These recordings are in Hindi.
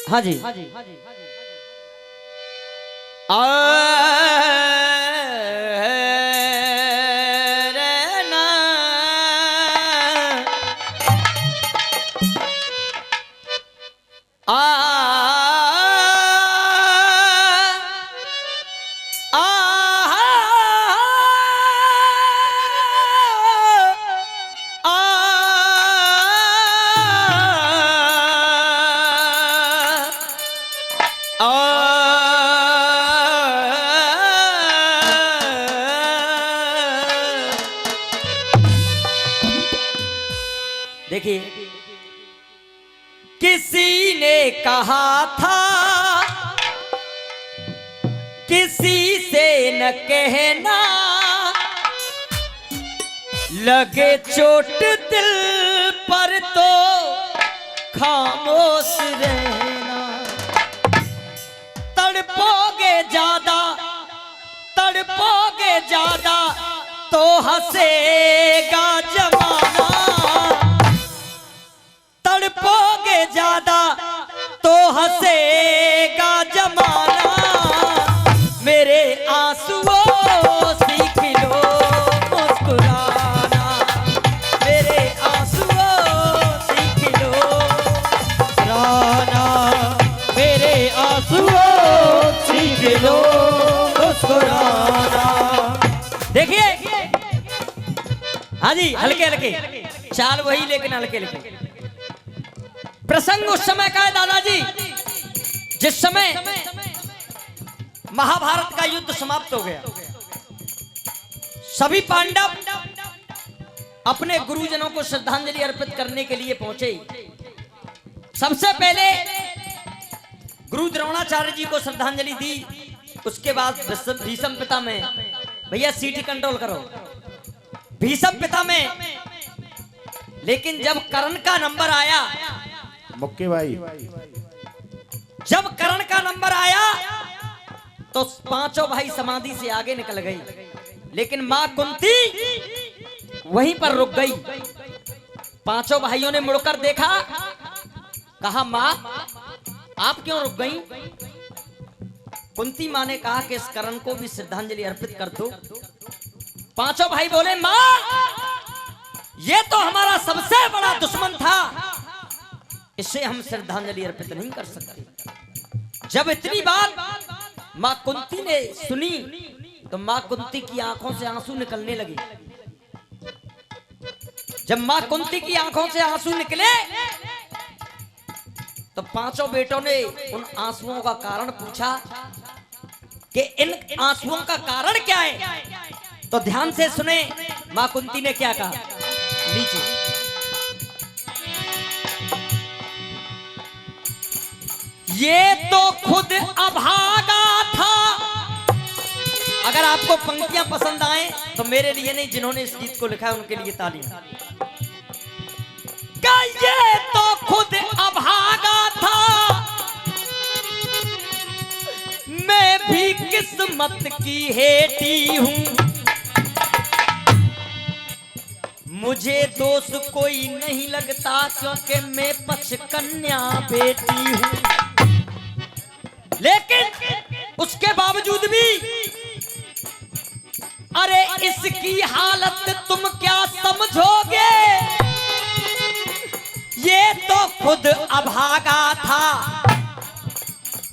हाँ जी देखिए, किसी ने कहा था किसी से न कहना, लगे चोट दिल पर तो खामोश रहना। तड़पोगे ज्यादा तो हंसेगा जमाना। तड़पोगे ज्यादा तो हंसेगा जमाना। मेरे आंसुओं सीख लो मुस्कुराना। मेरे आंसुओं सीख लो मुस्कुराना। मेरे आंसुओं सीख लो मुस्कुराना। देखिए, हाँ जी, हल्के हल्के चाल वही, लेकिन हल्के हल्के। प्रसंग उस समय का है दादाजी जिस समय महाभारत का युद्ध समाप्त हो गया। सभी पांडव अपने गुरुजनों को श्रद्धांजलि अर्पित करने के लिए पहुंचे। सबसे पहले गुरु द्रोणाचार्य जी को श्रद्धांजलि दी। उसके बाद भीष्म पिता में, भैया सीटी कंट्रोल करो, भीष्म पिता में। लेकिन जब कर्ण का नंबर आया, मुक्के भाई, जब कर्ण का नंबर आया तो पांचों भाई समाधि से आगे निकल गई, लेकिन मां कुंती वहीं पर रुक गई। पांचों भाइयों ने मुड़कर देखा, कहा मां आप क्यों रुक गई? कुंती मां ने कहा कि इस कर्ण को भी श्रद्धांजलि अर्पित कर दो। पांचों भाई बोले मां ये तो हमारा सबसे बड़ा दुश्मन था, इसे हम श्रद्धांजलि अर्पित नहीं कर सकते। जब इतनी बात मां कुंती ने सुनी तो मां कुंती की आंखों से आंसू निकलने लगे। जब मां कुंती की आंखों से आंसू निकले तो पांचों बेटों ने उन आंसुओं का कारण पूछा कि इन आंसुओं का कारण क्या है। तो ध्यान से सुने, मां कुंती ने क्या कहा। नीचे ये तो खुद अभागा था। अगर आपको पंक्तियां पसंद आए तो मेरे लिए नहीं, जिन्होंने इस गीत को लिखा है उनके लिए तालियां। ये तो खुद अभागा था, मैं भी किस्मत की हेठी हूं। मुझे दोस्त कोई नहीं लगता क्योंकि मैं पचकन्या बेटी हूं। लेकिन उसके बावजूद भी अरे इसकी हालत तुम क्या समझोगे। ये तो खुद अभागा था,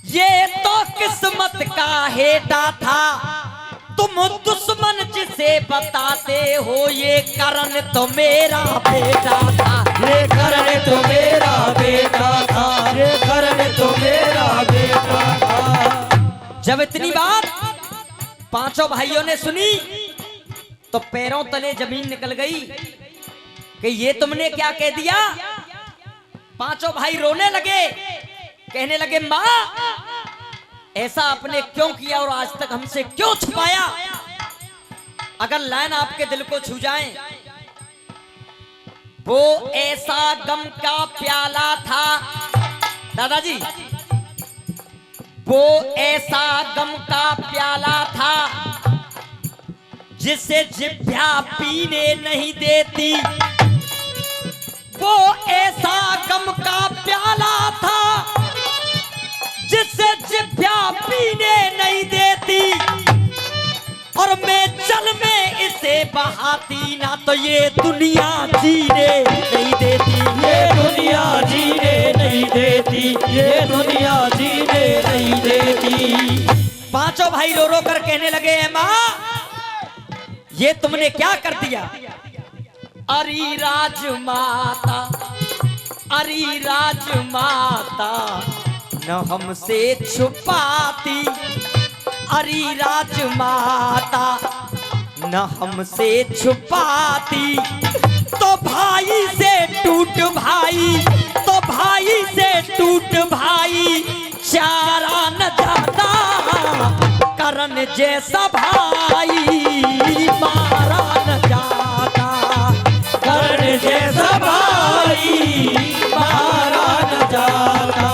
ये तो किस्मत का हेटा था। तुम दुश्मन जिसे बताते हो, ये कर्ण तो मेरा बेटा था। ये कर्ण तो मेरा बेटा था। ये कर्ण तो मेरा बेटा था। जब इतनी बात पांचों भाइयों ने सुनी तो पैरों तले जमीन निकल गई कि ये तुमने क्या कह दिया। पांचों भाई रोने लगे, कहने लगे मां ऐसा आपने क्यों किया और आज तक हमसे क्यों छुपाया। अगर लाइन आपके दिल को छू जाए, वो ऐसा गम का प्याला था दादाजी, वो ऐसा गम का प्याला था जिसे जिभ्या पीने नहीं देती। वो ऐसा गम का प्याला था बहाती ना तो ये दुनिया जीने नहीं देती, ये दुनिया जीने नहीं देती, ये दुनिया जीने नहीं देती। पांचों भाई रो रो कर कहने लगे, माँ ये तुमने क्या कर दिया? अरे राजमाता, अरे राजमाता न हमसे छुपाती, अरे राजमाता न हमसे छुपाती, तो भाई से टूट भाई, तो भाई से टूट भाई चारा न जाता, करण जैसा भाई मारा न जाता, कर्ण जैसा भाई मारा न जाता।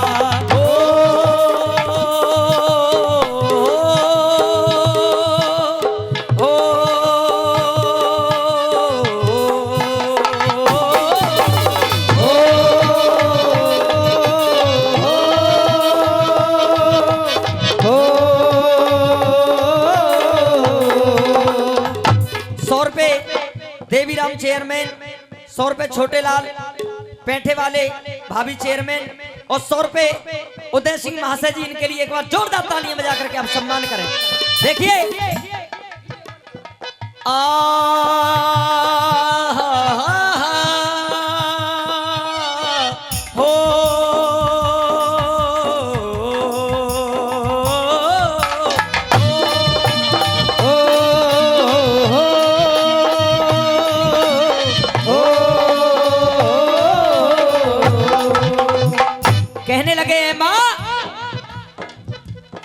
देवीराम चेयरमैन, 100 रुपए छोटे लाल पैंठे वाले भाभी चेयरमैन, और 100 रुपए उदय सिंह महाशय जी, इनके लिए एक बार जोरदार तालियां बजा करके आप सम्मान करें। देखिए कहने लगे, माँ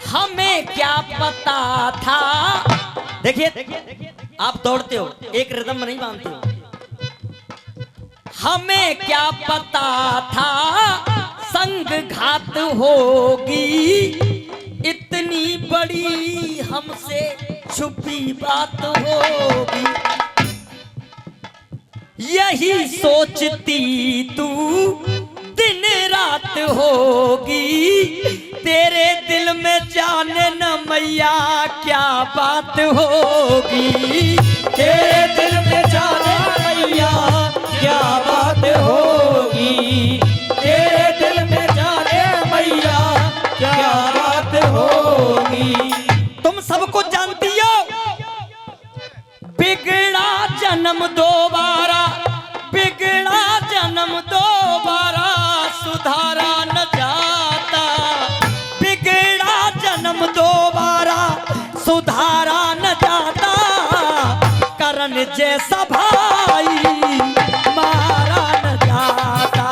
हमें क्या पता था। देखिए आप दौड़ते हो, एक रिदम में नहीं बांधते हो। हमें क्या पता था संग घात होगी, इतनी बड़ी हमसे छुपी बात होगी। यही सोचती तू दिन रात होगी, तेरे दिल में जाने न मैया क्या बात होगी, तेरे दिल में जाने मैया क्या बात होगी, तेरे दिल में जाने मैया क्या बात होगी। तुम सबको जानती हो, बिगड़ा जन्म दोबारा, बिगड़ा जन्म दोबारा सुधारा न जाता, बिगड़ा जन्म दोबारा सुधारा न जाता, करण जैसा भाई मारा न जाता,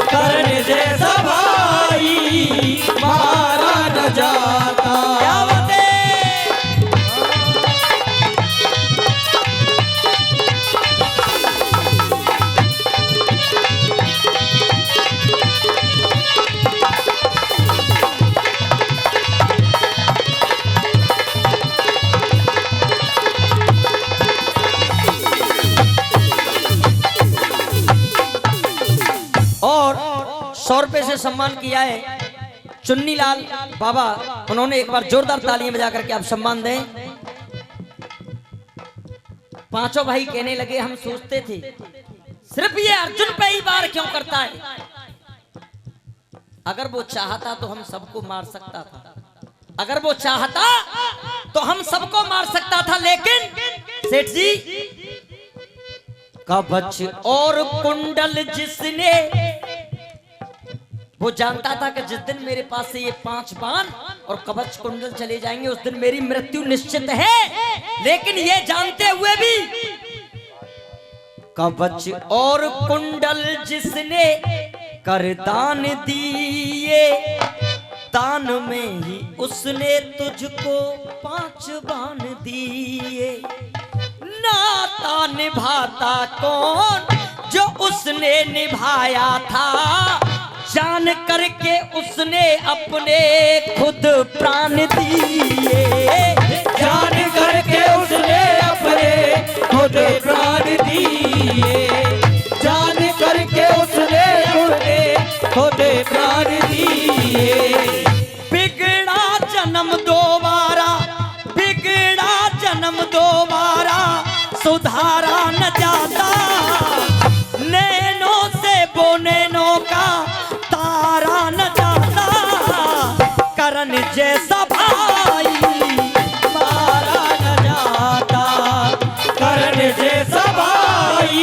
कर्ण जैसा भाई मारा न जाता। क्या बात है? और 100 रुपए से सम्मान किया है चुन्नी लाल बाबा, उन्होंने एक बार जोरदार तालियां बजा करके आप सम्मान दें। पांचों भाई कहने लगे, हम सोचते थे सिर्फ ये अर्जुन पे ही वार क्यों करता है, अगर वो चाहता तो हम सबको मार सकता था, अगर वो चाहता तो हम सबको मार सकता था, लेकिन सेठ जी कवच और कुंडल जिसने, वो जानता था कि जिस दिन मेरे पास से ये 5 बाण और कवच कुंडल चले जाएंगे उस दिन मेरी मृत्यु निश्चित है, लेकिन ये जानते हुए भी कवच और कुंडल जिसने कर दान दिए, दान में ही उसने तुझको 5 बाण दिए, नाता निभाता कौन जो उसने निभाया था, जान करके उसने अपने खुद प्राण दिए, जान करके उसने अपने खुद प्राण दिए, जान करके उसने खुद प्राण दिए। बिगड़ा जन्म दोबारा, बिगड़ा जन्म दोबारा संभारा न जाता, नैनों से वो नैनों का तारा न जाता, करण जैसा भाई मारा न जाता, करण जैसा भाई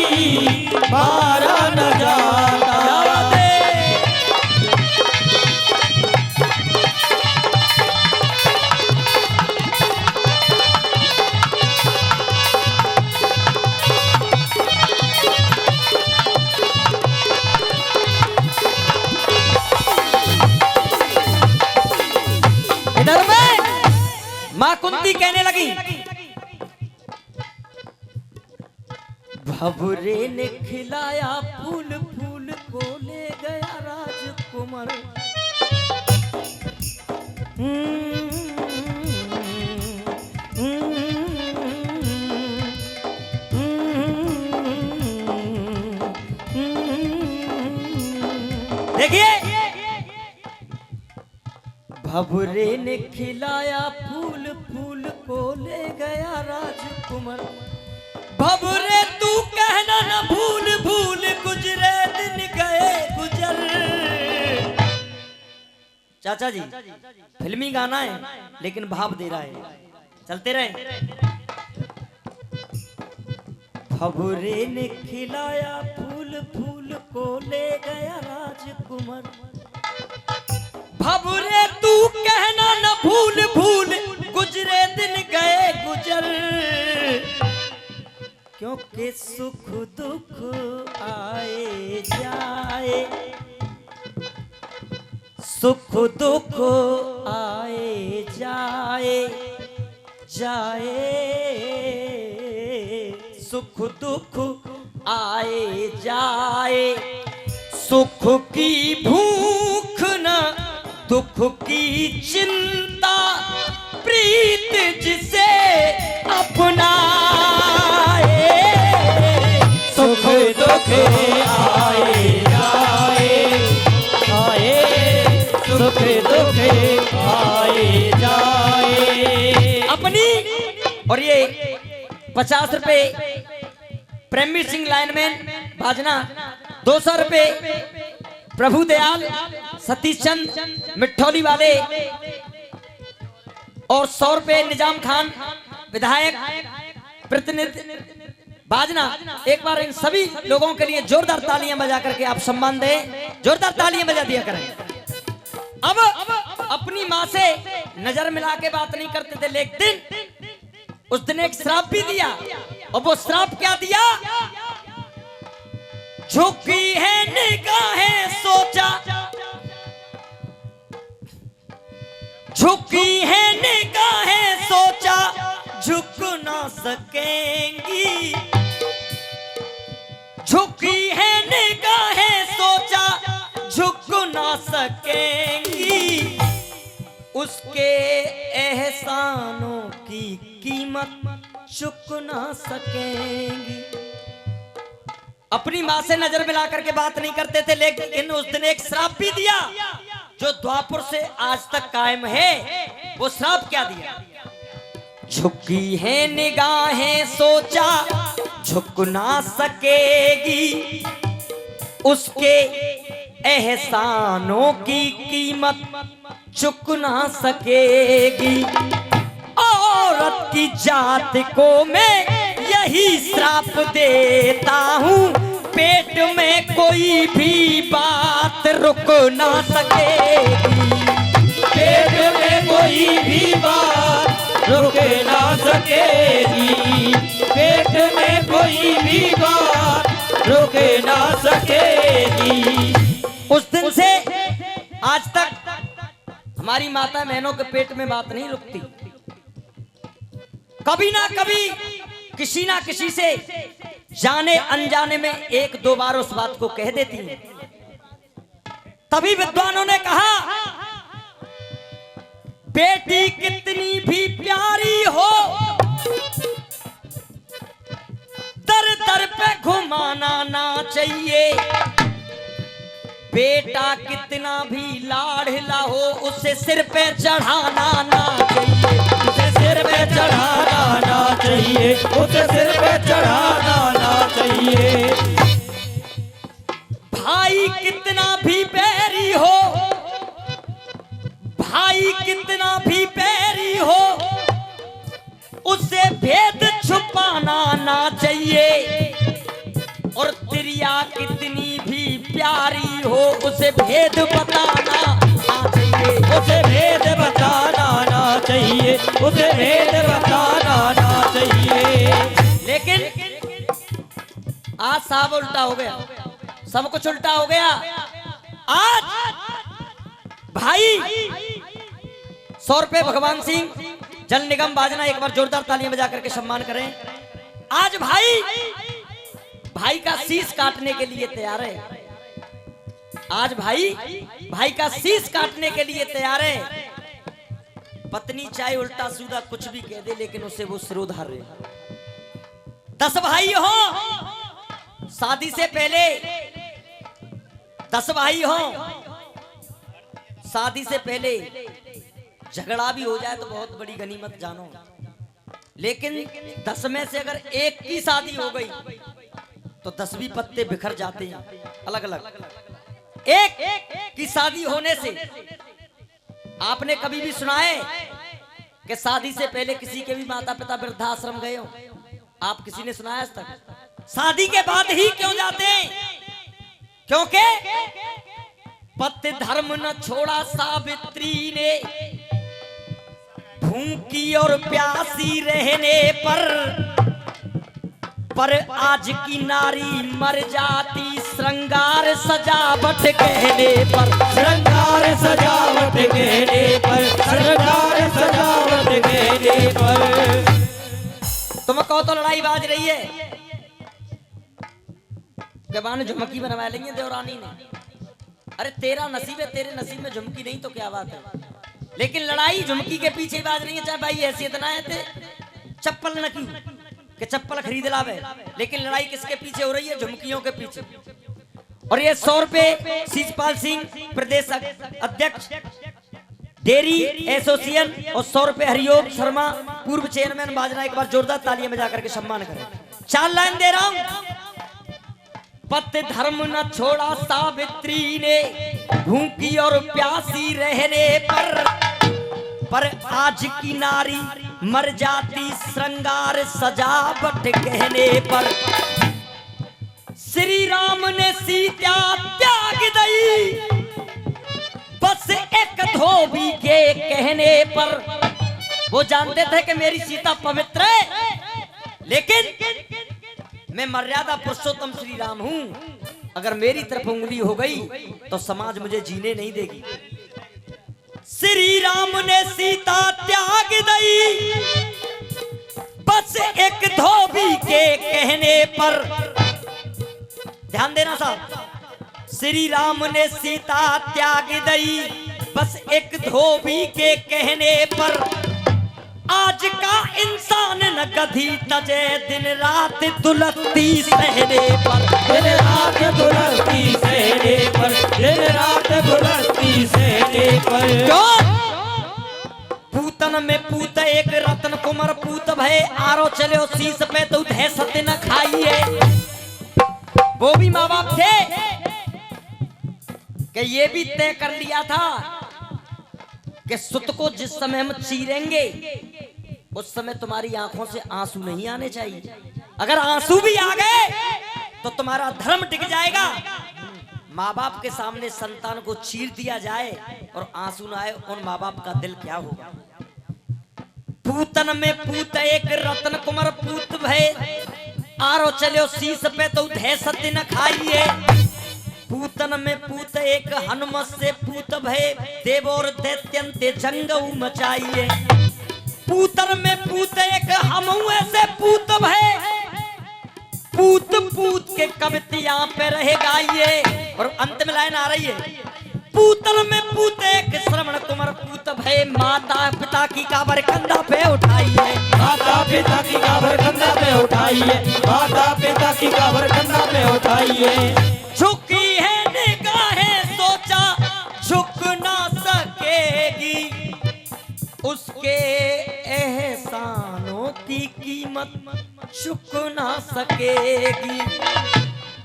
मारा न जाता। इधर में मां कुंती कहने लगी, भवरे ने खिलाया फूल, फूल को ले गया राजकुमार। देखिए, भवरे ने खिलाया फूल, फूल को ले गया राजकुमार। भवरे तू कहना न भूल, भूल गुजरे दिन गए गुजर। चाचा जी, फिल्मी गाना है लेकिन भाव दे रहा है, चलते रहे। भवरे ने खिलाया फूल, फूल को ले गया राजकुमार। भवरे तू कहना न भूल, भूल गुजरे दिन गए गुजर। क्योंकि सुख दुख आए जाए, सुख दुख आए जाए जाए, सुख दुख आए जाए। सुख की भूख न दुख की चिंता, प्रीत जिसे अपनाए। सुख दुख आए जाए आए, सुख दुख आए जाए। अपनी और ये 50 रुपए प्रेमी सिंह लाइनमैन भाजना, 200 रुपए प्रभु दयाल सतीश चंद मिठौली वाले, और 100 रुपए निजाम खान विधायक प्रतिनिधि बाजना। एक बार इन सभी लोगों के लिए जोरदार तालियां बजा करके आप सम्मान दें, जोरदार तालियां बजा दिया करें। अब अपनी माँ से नजर मिला के बात नहीं करते थे, लेकिन उस दिन एक श्राप भी दिया, और वो श्राप क्या दिया? झुकी है निगाहें सोचा, झुकी है निगाहें सोचा, झुक ना सकेंगी। झुकी है निगाहें सोचा, झुक ना सकेंगी। उसके एहसानों की कीमत चुक ना सकेंगी। अपनी माँ से नजर मिला करके बात नहीं करते थे, लेकिन उस दिन एक श्राप भी दिया जो द्वापर से आज तक कायम है। वो श्राप क्या दिया? झुकी है निगाहें सोचा, झुक ना सकेगी। उसके एहसानों की कीमत चुक ना सकेगी। औरत की जात को मैं यही श्राप देता हूँ, पेट में कोई भी बात रुक ना सकेगी। पेट में कोई भी बात रुक ना सकेगी। पेट में कोई भी बात रुक ना सकेगी। उस दिन से आज तक हमारी माता बहनों के पेट में बात नहीं रुकती। कभी ना कभी किसी ना किसी से जाने अनजाने में एक दो बार उस बात को कह देती है। तभी विद्वानों ने कहा, बेटी कितनी भी प्यारी हो, दर दर पे घुमाना ना चाहिए। बेटा कितना भी लाडला हो, उसे सिर पे चढ़ाना ना चाहिए। उसे सिर पे चढ़ाना ना चाहिए। चाहिए, उसे सिर पे चढ़ाना ना चाहिए। भाई कितना भी बैरी हो, भाई कितना भी बैरी हो, उसे भेद छुपाना ना चाहिए। और तिरिया कितनी भी प्यारी हो, उसे भेद बताना ना चाहिए, उसे भेद बताना ना चाहिए, उसे भेद बताना ना चाहिए। लेकिन आज सब उल्टा हो गया, सब कुछ उल्टा हो गया। आज भाई 100 रुपए भगवान सिंह जल निगम बाजना, एक बार जोरदार तालियां बजा करके सम्मान करें। आज भाई का शीश काटने के लिए तैयार है। आज भाई का शीश काटने के लिए तैयार है। पत्नी चाहे उल्टा सीधा कुछ भी कह दे, लेकिन उसे वो सिरोधार्य। 10 भाई हो, शादी से पहले 10 भाई हो, शादी से पहले झगड़ा भी हो जाए तो बहुत बड़ी गनीमत जानो। लेकिन 10 में से अगर एक की शादी हो गई तो 10 भी पत्ते बिखर जाते हैं अलग अलग। एक की शादी होने से, आपने कभी भी सुना है कि शादी से पहले किसी के भी माता पिता वृद्धाश्रम गए हो? आप किसी ने सुना है आज तक? शादी के बाद ही क्यों जाते हैं? क्योंकि पति धर्म न छोड़ा सावित्री ने, भूखी और प्यासी रहने पर आज की नारी मर जाती श्रृंगार सजावट कहने पर। श्रृंगार सजावट कहने पर, श्रृंगार सजावट कहने पर। तुम कहो तो लड़ाई बाज रही है, जबान झुमकी बनवा लेंगे देवरानी ने। अरे तेरा नसीब है, तेरे नसीब में झुमकी नहीं तो क्या बात है। लेकिन लड़ाई झुमकी के पीछे बाज रही है, चाहे भाई हैसियत ना है ते चप्पल न की कि चप्पल खरीद लावे, लेकिन लड़ाई किसके पीछे हो रही है? झुमकियों के पीछे। और ये 100 रुपए शीशपाल सिंह प्रदेश अध्यक्ष डेयरी एसोसिएशन और 100 रुपए हरिओम शर्मा पूर्व चेयरमैन बाजना, एक बार जोरदार तालियां बजा करके सम्मान करें। 4 लाइन दे रहा हूं। पति धर्म न छोड़ा सावित्री ने, भूखी और प्यासी रहने पर आज की नारी मर जाती श्रृंगार सजावट कहने पर। श्री राम ने सीता त्याग दई, बस एक धोबी के कहने पर। वो जानते थे कि मेरी सीता पवित्र है, लेकिन मैं मर्यादा पुरुषोत्तम श्री राम हूं। अगर मेरी तरफ उंगली हो गई तो समाज मुझे जीने नहीं देगी। श्री राम ने सीता त्याग दई, बस एक धोबी के कहने पर। ध्यान देना साहब, श्री राम ने सीता त्याग दई, बस एक धोबी के कहने पर। आज का इंसान न कभी तजे, दिन रात दुलकती सहने पर। दिन रात दुलकती सहने पर, दिन रात दुलकती सहने पर। पूतन में पूत एक रत्न कुमार पूत भय, आरो चले शीश पे तो धै सत्य न खाइए। वो भी माँ बाप थे कि ये भी तय कर लिया था कि सुत को जिस समय हम चीरेंगे उस समय तुम्हारी आंखों से आंसू नहीं आने चाहिए। अगर आंसू भी आ गए तो तुम्हारा धर्म टिक जाएगा। माँ बाप के सामने संतान को चीर दिया जाए और आंसू ना आए, उन माँ बाप का दिल क्या होगा। पूतन में पूत एक रत्न कुमार पूत भय, आरो चलो शीश पे तो धै सत्य न खाइए। पूतन में पूत एक हनुमत से पूत भय, देव और दैत्यंते जंग मचाइए। पूतन में पूत एक हमुए से पूत भय, पूत पूत के कवितियां पे रह गाइए। और अंत में लाइन आ रही है, पूतन में पूत एक श्रवण कुमार पूत भय, माता पिता की काबर कंधा पे उठाइए। माता पिता की काबर कंधा पे उठाइए, माता पिता की काबर कंधा पे उठाइए। झुकी है निगाहें सोचा झुक ना सकेगी, उसके एहसानों की कीमत कीमत चुक ना सकेगी।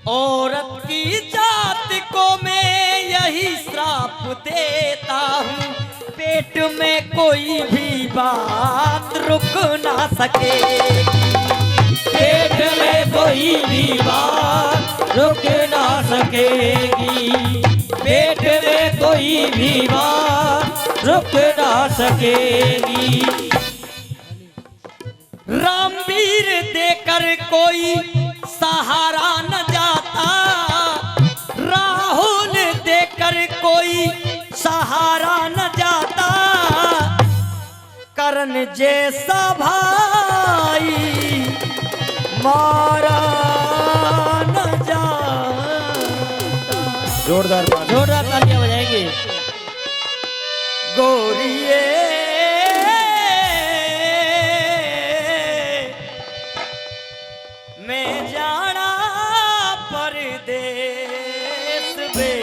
औरत की जात को मैं यही श्राप देता हूँ, पेट में कोई भी बात रुक ना सकेगी। पेट में कोई भी बात रुक ना सकेगी। पेट में कोई भी बात रुक ना सकेगी। रामवीर देकर कोई सहारा न जाता, राहुल देकर कोई सहारा न जाता, करण जैसा भाई मारा न जाता। जोरदार ताली। जोरदार तालियां बजाएंगे। गोरिये मैं जाना परदेस में,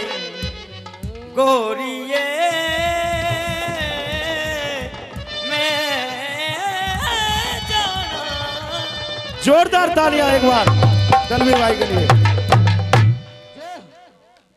गोरिये मैं जाना। जोरदार तालियां एक बार दलवीर भाई के लिए।